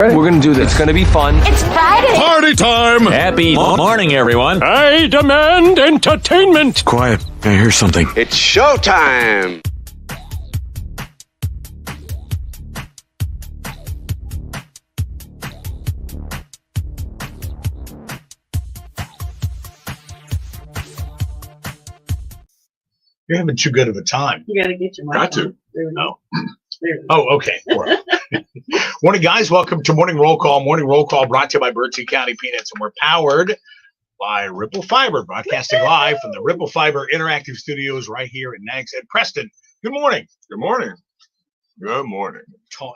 We're going to do this. It's going to be fun. It's Friday. Party time! Happy morning, everyone. I demand entertainment. Quiet. I hear something. It's showtime! You're having too good of a time. You gotta get your mic Got to. on. There we go. Oh. There we go. Oh, okay. Morning, guys. Welcome to Morning Roll Call. Morning Roll Call brought to you by Bertie County Peanuts, and we're powered by Ripple Fiber, broadcasting live from the Ripple Fiber Interactive Studios right here in Nags Head. Preston, good morning. Good morning. Good morning.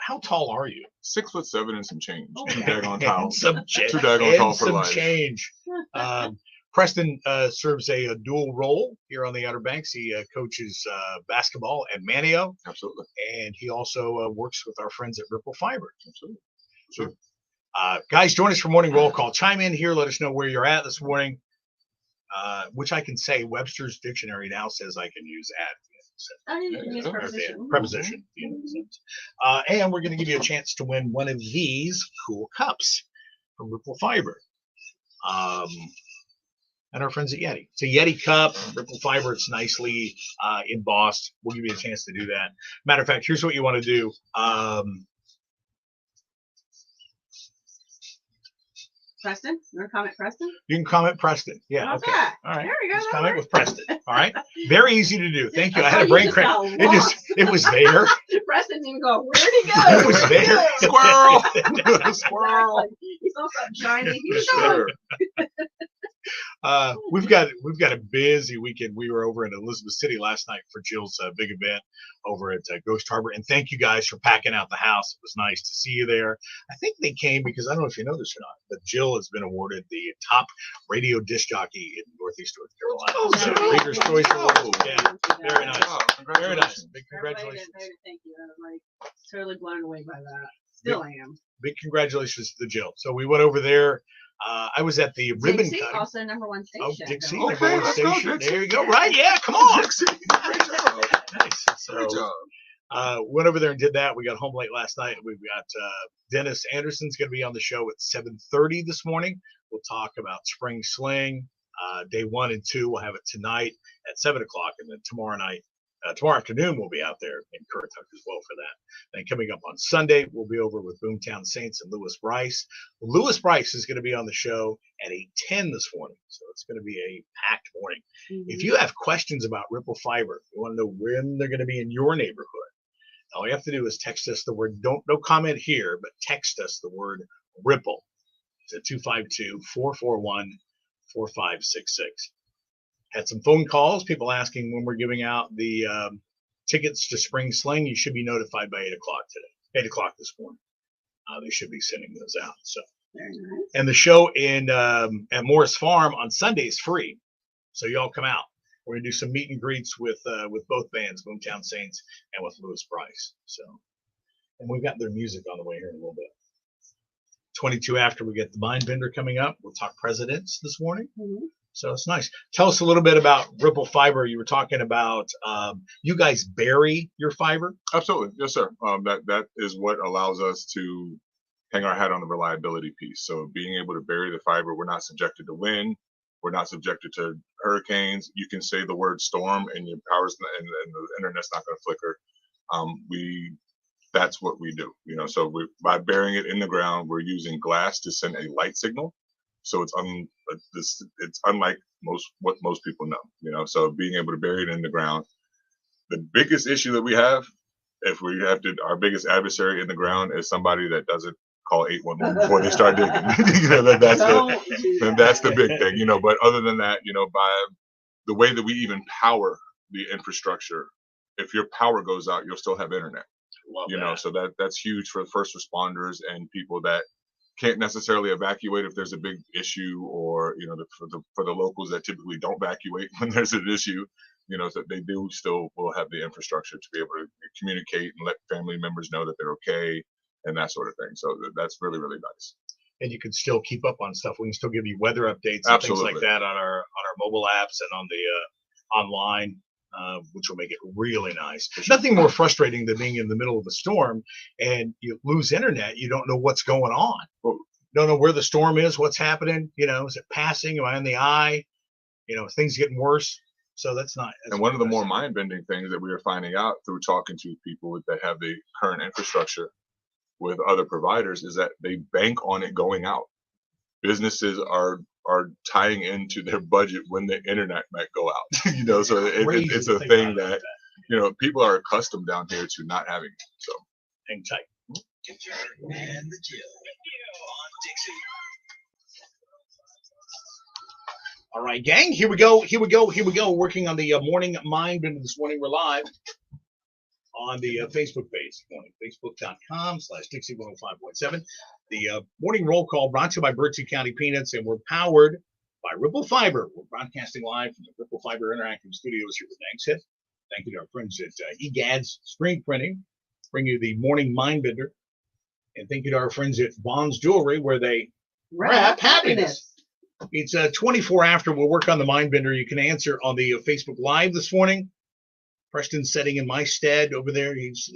How tall are you? 6'7" and some change. Oh, Too yeah. daggone tall. Too daggone tall for some life. change. Preston serves a dual role here on the Outer Banks. He coaches basketball at Manio. Absolutely. And he also works with our friends at Ripple Fiber. Absolutely. Sure. Guys, join us for Morning Roll Call. Chime in here. Let us know where you're at this morning, which I can say Webster's Dictionary now says I can use at. I didn't use preposition. Preposition. And we're going to give you a chance to win one of these cool cups from Ripple Fiber. And our friends at Yeti. It's a Yeti cup, Ripple Fiber. It's nicely embossed. We'll give you a chance to do that. Matter of fact, here's what you want to do. Preston? You want to comment Preston? You can comment Preston. Yeah, How's okay. that? All right. There we go. Just That comment works. with Preston. All right. Very easy to do. Thank you. I I had thought a you brain just cramp. got It was there. Preston didn't even go, where'd he go? It was there. Squirrel! Squirrel! Exactly. He saw something shiny. He's Sure. We've got a busy weekend. We were over in Elizabeth City last night for Jill's big event over at Ghost Harbor, and thank you guys for packing out the house. It was nice to see you there. I think they came because I don't know if you know this or not, but Jill has been awarded the top radio disc jockey in Northeast North Carolina. So Reader's Choice Award. Yeah, very nice. Oh, Very nice. Big Everybody congratulations. did, thank you. I was like totally blown away by that. Still am. Big congratulations to Jill. So we went over there. I was at the ribbon Dixie, cutting. also #1 station. Oh, Dixie, So- number one let's go, station. Dixie. There you go. Right? Yeah, come on. Dixie. Great job. Nice. Great So, job. went over there and did that. We got home late last night. We've got Dennis Anderson's going to be on the show at 7:30 this morning. We'll talk about spring sling. Day 1 and 2. We'll have it tonight at 7 o'clock, and then tomorrow afternoon we'll be out there in Currituck as well for that. Then coming up on Sunday, we'll be over with Boomtown Saints and Lewis Bryce. Lewis Bryce is going to be on the show at 8:10 this morning, so it's going to be a packed morning. If you have questions about Ripple Fiber, you want to know when they're going to be in your neighborhood, all you have to do is text us the word, no comment here, but text us the word Ripple to 252-441-4566. Had some phone calls, people asking when we're giving out the tickets to Spring Sling. You should be notified by 8 o'clock today, 8 o'clock this morning. They should be sending those out. So, Very nice. and the show in at Morris Farm on Sunday is free, so y'all come out. We're gonna do some meet and greets with both bands, Boomtown Saints and with Lewis Bryce. So, and we've got their music on the way here in a little bit. 22 after, we get the Mind Bender coming up. We'll talk presidents this morning. Mhm. So it's nice. Tell us a little bit about Ripple Fiber. You were talking about you guys bury your fiber. Absolutely. Yes, sir. That is what allows us to hang our hat on the reliability piece. So being able to bury the fiber, we're not subjected to wind. We're not subjected to hurricanes. You can say the word storm and your power's and the internet's not going to flicker. That's what we do. So by burying it in the ground, we're using glass to send a light signal. So it's unlike what most people know. So being able to bury it in the ground. The biggest issue that we have, if we have to, our biggest adversary in the ground is somebody that doesn't call 811 before they start digging. That's the big thing. But other than that, by the way that we even power the infrastructure, if your power goes out, you'll still have internet. So that's huge for first responders and people that can't necessarily evacuate if there's a big issue, or for the locals that typically don't evacuate when there's an issue, so they do still will have the infrastructure to be able to communicate and let family members know that they're okay and that sort of thing. So that's really, really nice. And you can still keep up on stuff. We can still give you weather updates and things like that on our mobile apps and on the online. which will make it really nice. There's nothing more frustrating than being in the middle of a storm and you lose internet. You don't know what's going on. Don't know where the storm is, what's happening. Is it passing? Am I in the eye? Things getting worse. So that's not. And one of the more mind-bending things that we are finding out through talking to people that have the current infrastructure with other providers is that they bank on it going out. Businesses are tying into their budget when the internet might go out. So it's a thing that people are accustomed down here to not having it. So hang tight. And the Jill on Dixie. All right, gang, here we go. Working on the morning mind bender this morning. We're live on the Facebook page this morning, facebook.com/Dixie105.7. The morning roll call brought to you by Bertie County Peanuts, and we're powered by Ripple Fiber. We're broadcasting live from the Ripple Fiber Interactive Studios here with Thanks. Thank you to our friends at eGads Screen Printing, bring you the morning mind bender. And thank you to our friends at Bond's Jewelry, where they wrap happiness. It's 24 after. We'll work on the mind bender. You can answer on the Facebook Live this morning. Preston's setting in my stead over there. He's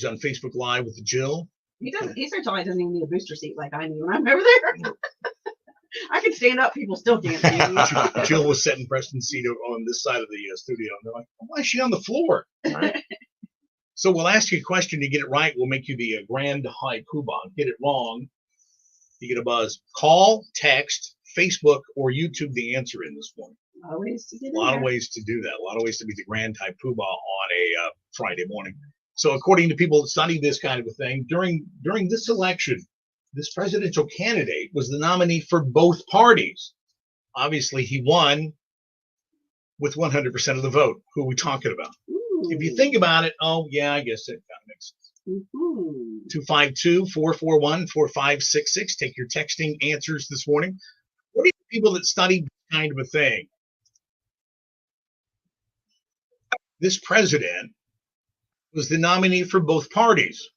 on Facebook Live with the Jill. He doesn't. He so tall. He doesn't even need a booster seat like I need when I'm over there. I can stand up. People still can't see me. Jill was setting Preston's seat on this side of the studio, and they're like, "Why is she on the floor?" Right? So we'll ask you a question. You get it right, we'll make you the grand high poobah. Get it wrong, you get a buzz. Call, text, Facebook, or YouTube the answer in this morning. A lot of ways to get A lot of ways to do that. A lot of ways to be the grand high poobah on a Friday morning. So according to people that study this kind of a thing, during this election, this presidential candidate was the nominee for both parties. Obviously, he won with 100% of the vote. Who are we talking about? Ooh. If you think about it, oh, yeah, I guess it kind of makes sense. 252-441-4566. Take your texting answers this morning. What are the people that study this kind of a thing? This president was the nominee for both parties.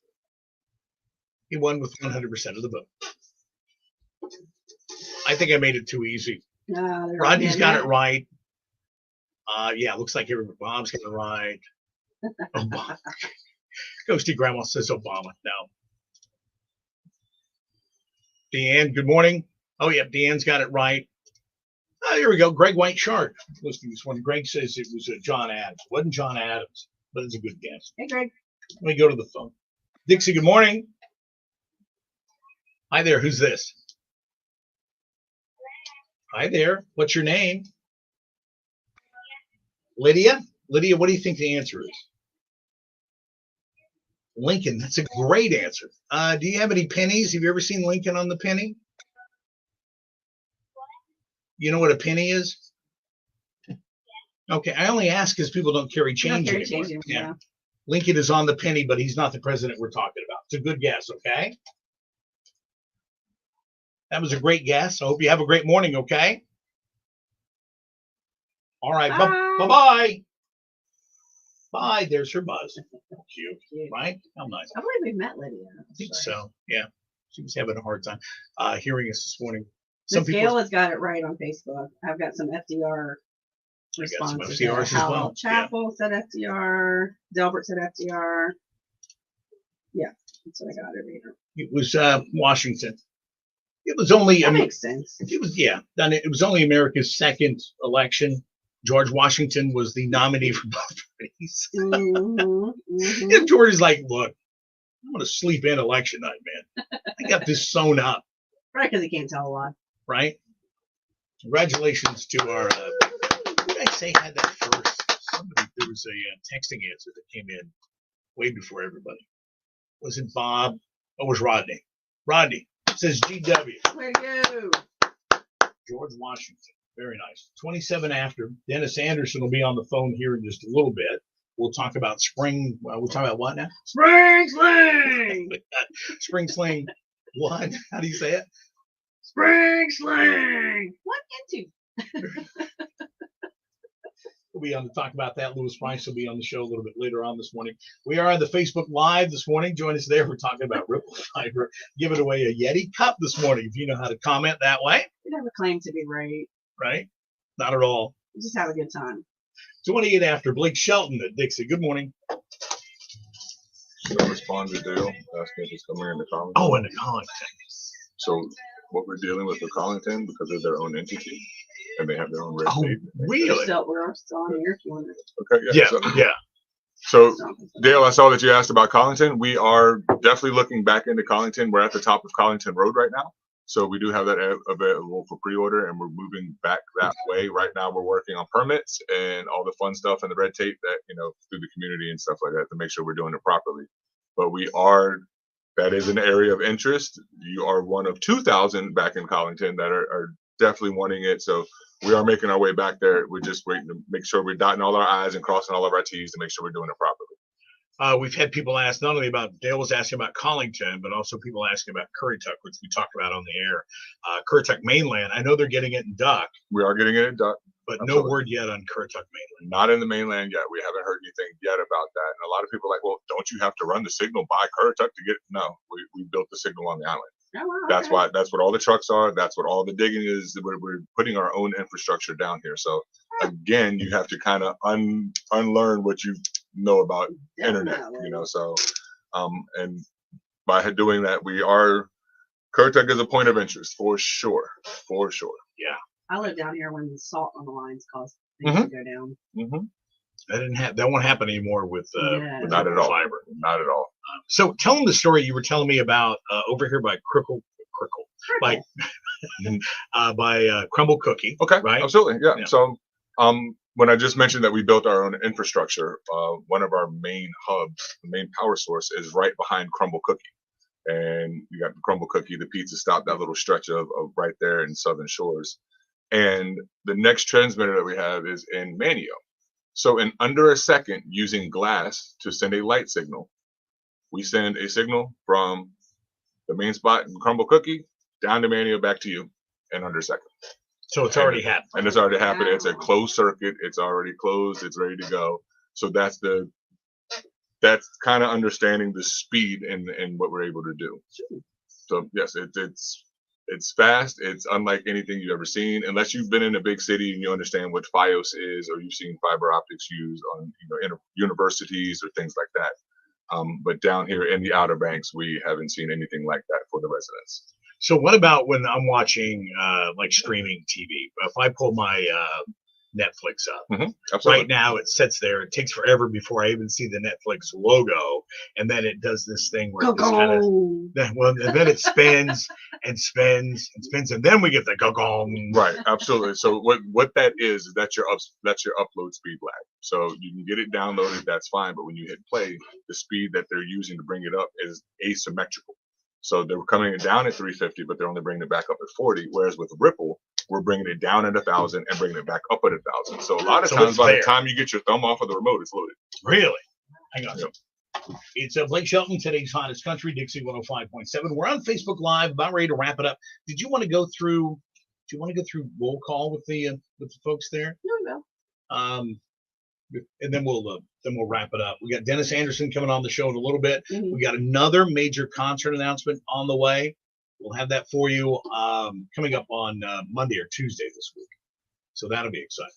He won with 100% of the vote. I think I made it too easy. Rodney's got it right. Yeah, looks like everybody. Bob's got it right. Obama. Ghosty Grandma says Obama. No. Deanne, good morning. Oh, yeah, Deanne's got it right. Oh, here we go. Greg White Shark. Listening to this one. Greg says it was John Adams. It wasn't John Adams, but it's a good guess. Hey, Greg. Let me go to the phone. Dixie, good morning. Hi there. Who's this? Hi there. What's your name? Lydia? Lydia, what do you think the answer is? Lincoln. That's a great answer. Do you have any pennies? Have you ever seen Lincoln on the penny? You know what a penny is? Okay, I only ask because people don't carry change anymore. Yeah. Lincoln is on the penny, but he's not the president we're talking about. It's a good guess, okay? That was a great guess. I hope you have a great morning, okay? All right, bye-bye. Bye, there's her buzz. Cute, right? How nice. I believe we met Lydia. I think so, yeah. She was having a hard time hearing us this morning. Miss Gail has got it right on Facebook. I've got some FDR responses. I got some FDRs as well. Chapel said FDR. Delbert said FDR. Yeah, that's what I got over here. It was Washington. It was only. That makes sense. It was, yeah. It was only America's second election. George Washington was the nominee for both parties. And George is like, look, I'm going to sleep in election night, man. I got this sewn up. Right, because he can't tell a lot. Right? Congratulations to our, who did I say had that first? There was a texting answer that came in way before everybody. Was it Bob? Oh, it was Rodney. Rodney says GW. Where you? George Washington. Very nice. 27 after. Dennis Anderson will be on the phone here in just a little bit. We'll talk about spring. We'll talk about what now? Spring sling. Spring sling. What? How do you say it? Spring sling. What into? We'll be on to talk about that. Lewis Price will be on the show a little bit later on this morning. We are on the Facebook Live this morning. Join us there. We're talking about Ripple Fiber giving away a Yeti cup this morning. If you know how to comment that way. We never claim to be right. Right? Not at all. We just have a good time. 28 after. Blake Shelton at Dixie. Good morning. So respond to Dale asking if he's coming into Collington. Oh, and the Collington. So what we're dealing with Collington, because they're their own entity and they have their own red tape. Really? We're still on here if you want to. Okay. Yeah. So Dale, I saw that you asked about Collington. We are definitely looking back into Collington. We're at the top of Collington Road right now. So we do have that available for pre-order, and we're moving back that way. Right now, we're working on permits and all the fun stuff and the red tape that, through the community and stuff like that to make sure we're doing it properly. But that is an area of interest. You are one of 2,000 back in Collington that are definitely wanting it. So we are making our way back there. We're just waiting to make sure we're dotting all our I's and crossing all of our T's to make sure we're doing it properly. We've had people ask not only about, Dale was asking about Collington, but also people asking about Currituck, which we talked about on the air. Currituck mainland, I know they're getting it in Duck. We are getting it in Duck. But no word yet on Currituck mainland. Not in the mainland yet. We haven't heard anything yet about that. And a lot of people are like, well, don't you have to run the signal by Currituck to get it? No, we built the signal on the island. Oh, wow, that's what all the trucks are. That's what all the digging is. We're putting our own infrastructure down here. So again, you have to kind of unlearn what you know about internet, so and by doing that, Currituck is a point of interest for sure. Yeah. I live down here when the salt on the lines cause things to go down. That won't happen anymore with not at all. Fiber. Not at all. So tell them the story you were telling me about over here by by Crumble Cookie. Okay, right? Absolutely, yeah. So when I just mentioned that we built our own infrastructure, one of our main hubs, the main power source, is right behind Crumble Cookie. And you got the Crumble Cookie, the pizza stop, that little stretch of right there in Southern Shores. And the next transmitter that we have is in Manio. So in under a second, using glass to send a light signal, we send a signal from the main spot in Crumble Cookie down to Manio back to you in under a second. So it's already happened. And it's already happened. It's a closed circuit. It's already closed. It's ready to go. So that's kind of understanding the speed and what we're able to do. So yes, it's fast. It's unlike anything you've ever seen, unless you've been in a big city and you understand what FiOS is, or you've seen fiber optics used on universities or things like that. But down here in the Outer Banks, we haven't seen anything like that for the residents. So what about when I'm watching like streaming TV? If I pull my Netflix up, right now it sits there. It takes forever before I even see the Netflix logo, and then it does this thing where and then it spins and spins and spins, and then we get the go-gong. Right, absolutely. So what that is that's your upload speed lag. So you can get it downloaded, that's fine, but when you hit play, the speed that they're using to bring it up is asymmetrical. So they were coming it down at 350, but they're only bringing it back up at 40. Whereas with Ripple, we're bringing it down at 1,000 and bringing it back up at 1,000. So a lot of times, by the time you get your thumb off of the remote, it's loaded. Really? Hang on. Yep. It's Blake Shelton, today's hottest country, Dixie 105.7. We're on Facebook Live, about ready to wrap it up. Did you want to go through? Do you want to go through roll call with the folks there? No. And then we'll wrap it up. We got Dennis Anderson coming on the show in a little bit. We got another major concert announcement on the way. We'll have that for you coming up on Monday or Tuesday this week. So that'll be exciting.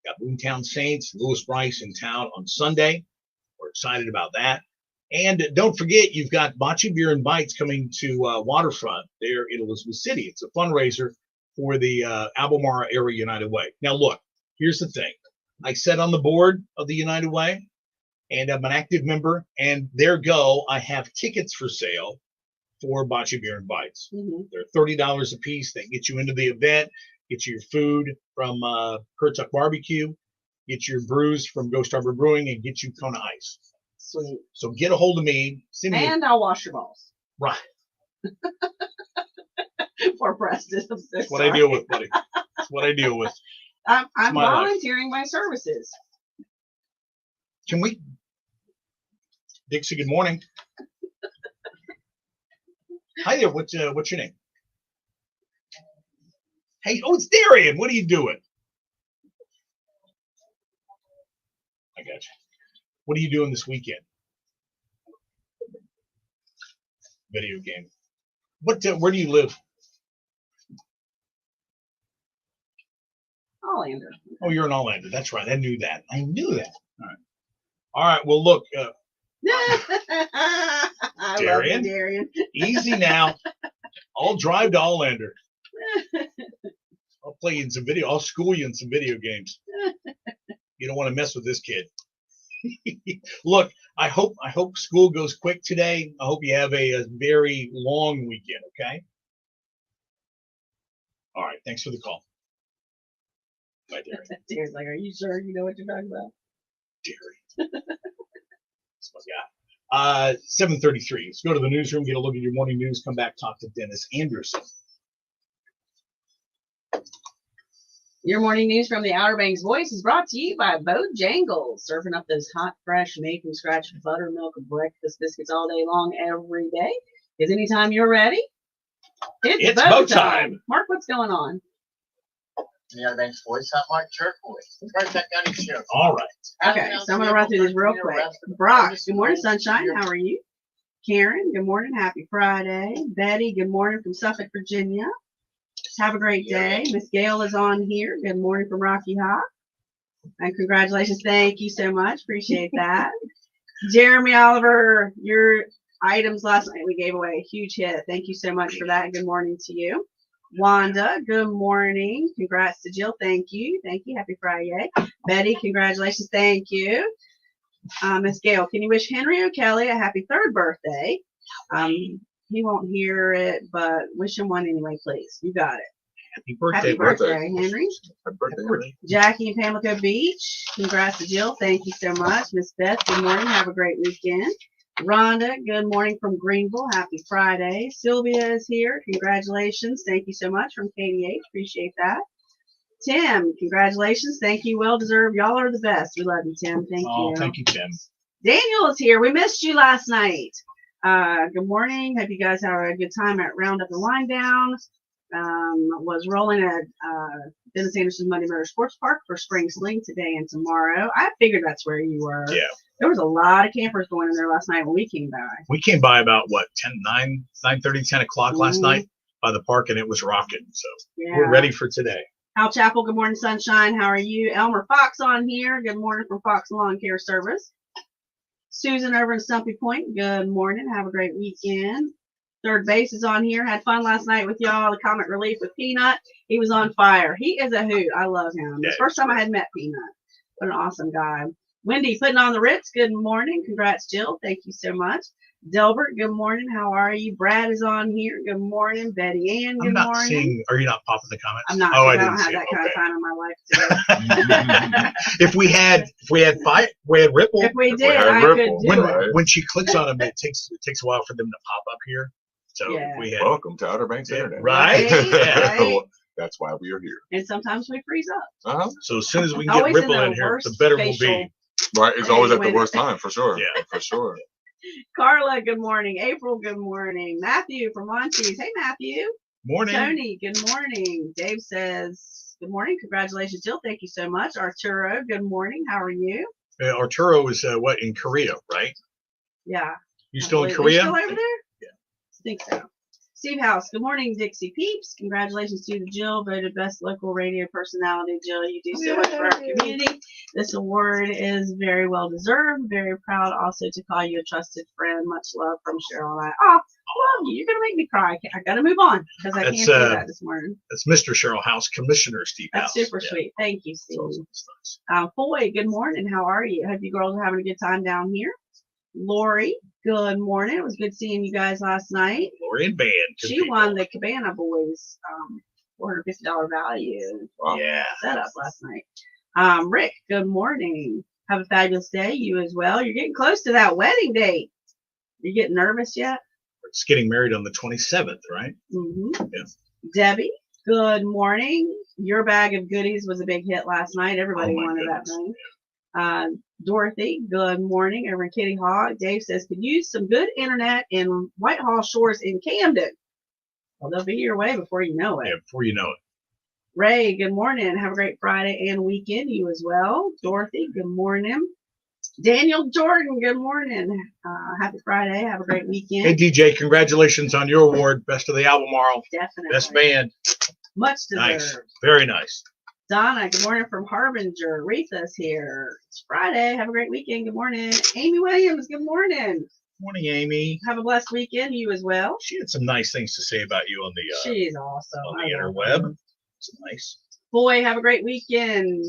Got Boomtown Saints, Lewis Bryce in town on Sunday. We're excited about that. And don't forget, you've got Bocce Beer and Bites coming to Waterfront there in Elizabeth City. It's a fundraiser for the Albemarle Area United Way. Now, look, here's the thing. I sat on the board of the United Way, and I'm an active member. And I have tickets for sale for Bocce Beer and Bites. They're $30 a piece. They get you into the event, get you your food from Currituck Barbecue, get your brews from Ghost Harbor Brewing, and get you Kona Ice. Sweet. So get a hold of me. I'll wash your balls. Right. Poor Preston. That's what I deal with, buddy. That's what I deal with. I'm volunteering my services. Can we? Dixie, good morning. Hi there. What's your name? Hey, it's Darian. What are you doing? I got you. What are you doing this weekend? Video game. Where do you live? Allander. Oh, you're an All-Lander. That's right. I knew that. I knew that. All right. All right. Well, look, I love you, Darian? Darian. easy now. I'll drive to All-Lander. I'll play you in some video. I'll school you in some video games. You don't want to mess with this kid. Look, I hope school goes quick today. I hope you have a very long weekend. Okay. All right. Thanks for the call. Bye, Darian. Darian's like, are you sure you know what you're talking about? Darian. That's my guy. 7:33. Let's go to the newsroom, get a look at your morning news, come back, talk to Dennis Anderson. Your morning news from the Outer Banks Voice is brought to you by Bojangles, serving up those hot, fresh, made from scratch buttermilk breakfast biscuits all day long, every day. Because anytime you're ready, it's bow time. Mark, what's going on? The Outer Banks Voice, hot Mark Church Voice. Right back down to show. All right. Okay, so I'm going to run through this real quick. Brock, good morning, sunshine. How are you? Karen, good morning. Happy Friday. Betty, good morning from Suffolk, Virginia. Have a great day. Miss Gail is on here. Good morning from Rocky Hawk. And congratulations. Thank you so much. Appreciate that. Jeremy Oliver, your items last night we gave away a huge hit. Thank you so much for that. Good morning to you. Wanda, good morning. Congrats to Jill. Thank you. Thank you. Happy Friday. Betty, congratulations. Thank you. Miss Gail, can you wish Henry O'Kelly a happy 3rd birthday? He won't hear it, but wish him one anyway, please. You got it. Happy birthday, Happy birthday, Henry. Happy birthday. Jackie in Pamlico Beach. Congrats to Jill. Thank you so much. Miss Beth, good morning. Have a great weekend. Rhonda, good morning from Greenville. Happy Friday. Sylvia is here. Congratulations. Thank you so much from KDH. Appreciate that. Tim, congratulations. Thank you. Well deserved. Y'all are the best. We love you, Tim. Thank you. Thank you, Tim. Daniel is here. We missed you last night. Good morning. Hope you guys have a good time at Roundup and Wind Down. Was rolling at Dennis Anderson's Monday Motor Sports Park for spring sling today and tomorrow. I figured that's where you were. Yeah. There was a lot of campers going in there last night when we came by. We came by about what 9:30, 10 o'clock last night by the park, and it was rocking. So we're ready for today. Hal Chapel, good morning, sunshine. How are you? Elmer Fox on here. Good morning from Fox Lawn Care Service. Susan over in Stumpy Point. Good morning. Have a great weekend. Third base is on here. Had fun last night with y'all. The comic relief with Peanut. He was on fire. He is a hoot. I love him. It's the first time I had met Peanut. What an awesome guy. Wendy putting on the Ritz. Good morning. Congrats, Jill. Thank you so much. Delbert, good morning. How are you? Brad is on here. Good morning. Betty Ann, good morning. Are you not popping the comments? I'm not. Oh, I don't didn't have that kind of time in my life today. If we had Ripple. If we did, I could do it. When she clicks on them, it takes a while for them to pop up here. So if we had Welcome to Outer Banks Internet. Right? Right. That's why we are here. And sometimes we freeze up. So as soon as we can Always get in Ripple the in here, worst the better we'll facial- be. Right, it's always at the Wait. worst time, for sure. Yeah. For sure. Carla, good morning. April, good morning. Matthew from Monty's. Hey, Matthew. Morning. Tony, good morning. Dave says, good morning. Congratulations, Jill. Thank you so much. Arturo, good morning. How are you? Arturo is in Korea, right? Yeah. You still in You Korea? still over there? Yeah. I think so. Steve House, good morning, Dixie Peeps. Congratulations to Jill, voted best local radio personality. Jill, you do so much for our community. This award is very well deserved. Very proud also to call you a trusted friend. Much love from Cheryl and I. Oh, I love you. You're going to make me cry. I got to move on because I can't do that this morning. That's Mr. Cheryl House, Commissioner Steve That's House. super sweet. Thank you, Steve. It's nice. Foy, good morning. How are you? Hope you girls are having a good time down here. Lori, good morning. It was good seeing you guys last night. Lori and Band. She won the Cabana Boys $450 value Yeah. setup last night. Rick, good morning. Have a fabulous day. You as well. You're getting close to that wedding date. You getting nervous yet? It's getting married on the 27th, right? Mm-hmm. Yeah. Debbie, good morning. Your bag of goodies was a big hit last night. Everybody wanted that thing. Dorothy, good morning. Over in Kitty Hawk. Dave says, could use some good internet in Whitehall Shores in Camden. Well, they'll be your way before you know it. Yeah, before you know it. Ray, good morning. Have a great Friday and weekend. You as well. Dorothy, good morning. Daniel Jordan, good morning. Happy Friday. Have a great weekend. Hey, DJ, congratulations on your award. Best of the Albemarle. Definitely. Best band. Much deserved. Nice. Very nice. Donna, good morning from Harbinger. Retha's here. It's Friday. Have a great weekend. Good morning. Amy Williams, good morning. Morning, Amy. Have a blessed weekend. You as well. She had some nice things to say about you on the She's awesome. on I the love interweb. her. It's nice. Boy, have a great weekend.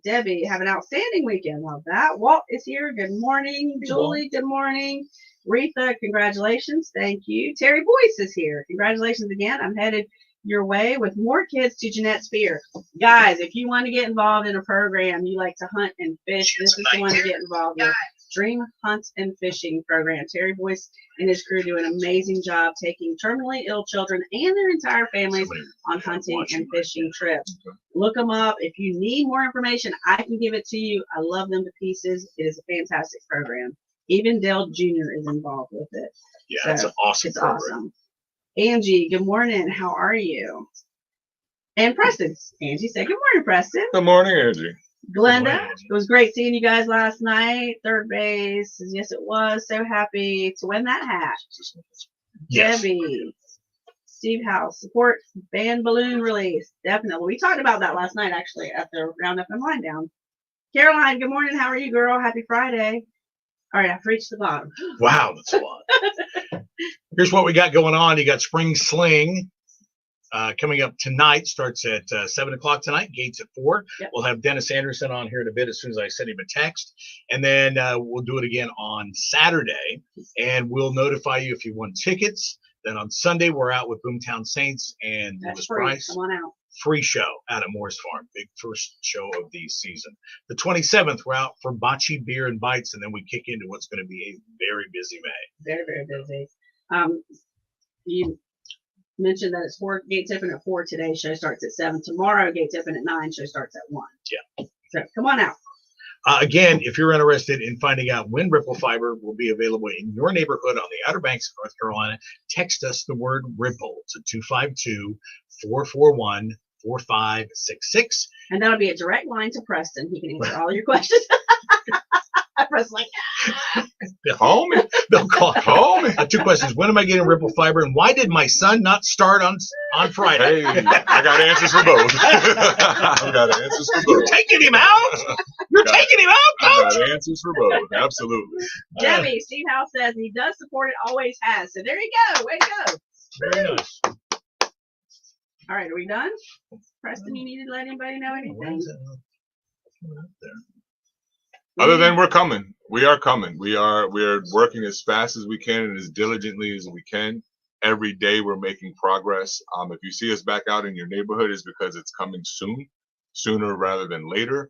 Debbie, have an outstanding weekend. Love that. Walt is here. Good morning. Hey, Julie, good morning. Retha, congratulations. Thank you. Terry Boyce is here. Congratulations again. I'm headed your way with more kids to Jeanette's Pier. Guys, if you want to get involved in a program, you like to hunt and fish, this is the one to get involved with. Dream Hunt and Fishing Program. Terry Boyce and his crew do an amazing job taking terminally ill children and their entire families on hunting and fishing trips. Look them up. If you need more information, I can give it to you. I love them to pieces. It is a fantastic program. Even Dale Jr. is involved with it. Yeah, So, that's an awesome it's program. awesome. Angie, good morning. How are you? And Preston. Angie said, good morning, Preston. Good morning, Angie. Glenda, it was great seeing you guys last night. Third base. Yes, it was. So happy to win that hat. Yes. Debbie, Steve House, support band balloon release. Definitely. We talked about that last night, actually, at the Roundup and Wind Down. Caroline, good morning. How are you, girl? Happy Friday. All right, I've reached the bottom. Wow, that's a lot. Here's what we got going on. You got Spring Sling coming up tonight. Starts at 7 o'clock tonight. Gates at 4. Yep. We'll have Dennis Anderson on here in a bit as soon as I send him a text. And then we'll do it again on Saturday. And we'll notify you if you won tickets. Then on Sunday, we're out with Boomtown Saints and That's Lewis free. Bryce. Come on out. Free show out at Morris Farm. Big first show of the season. The 27th, we're out for Bocce Beer and Bites, and then we kick into what's going to be a very busy May. Very, very busy. You mentioned that it's 4 gates open at 4 today. Show starts at 7. Tomorrow, gates open at 9. Show starts at 1. Yeah. So come on out. Again, if you're interested in finding out when Ripple Fiber will be available in your neighborhood on the Outer Banks of North Carolina, text us the word Ripple to 252-441-4566. And that'll be a direct line to Preston. He can answer all your questions. Preston's like, Call me. They'll call. Call me. 2 questions. When am I getting Ripple Fiber? And why did my son not start on Friday? Hey, I got answers for both. I got answers for You're both. taking him out? You're taking him out, I coach? got answers for both. Absolutely. Debbie, Steve House says he does support it, always has. So there you go. Way to go. Very nice. All right, are we done? Preston, you need to let anybody know anything? Other than we're coming. We are coming. We are working as fast as we can and as diligently as we can. Every day we're making progress. If you see us back out in your neighborhood, it's because it's coming soon, sooner rather than later.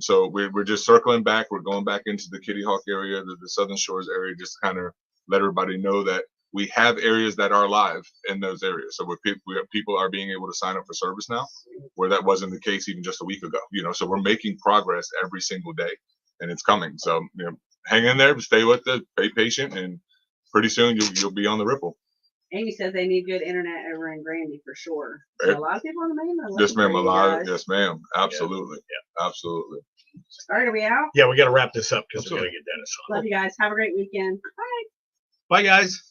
So we're just circling back. We're going back into the Kitty Hawk area, the Southern Shores area, just to kind of let everybody know that we have areas that are live in those areas. So people are being able to sign up for service now, where that wasn't the case even just a week ago. So we're making progress every single day, and it's coming. So hang in there, stay with it, stay patient, and pretty soon you'll be on the Ripple. Amy says they need good internet over in Granby for sure. So a lot of people on the mainland. Yes, ma'am. looking for you guys. Yes, ma'am. Absolutely. Yeah. Absolutely. All right, are we out? Yeah, we got to wrap this up because we got to get Dennis on. Love you guys. Have a great weekend. Bye. Bye, guys.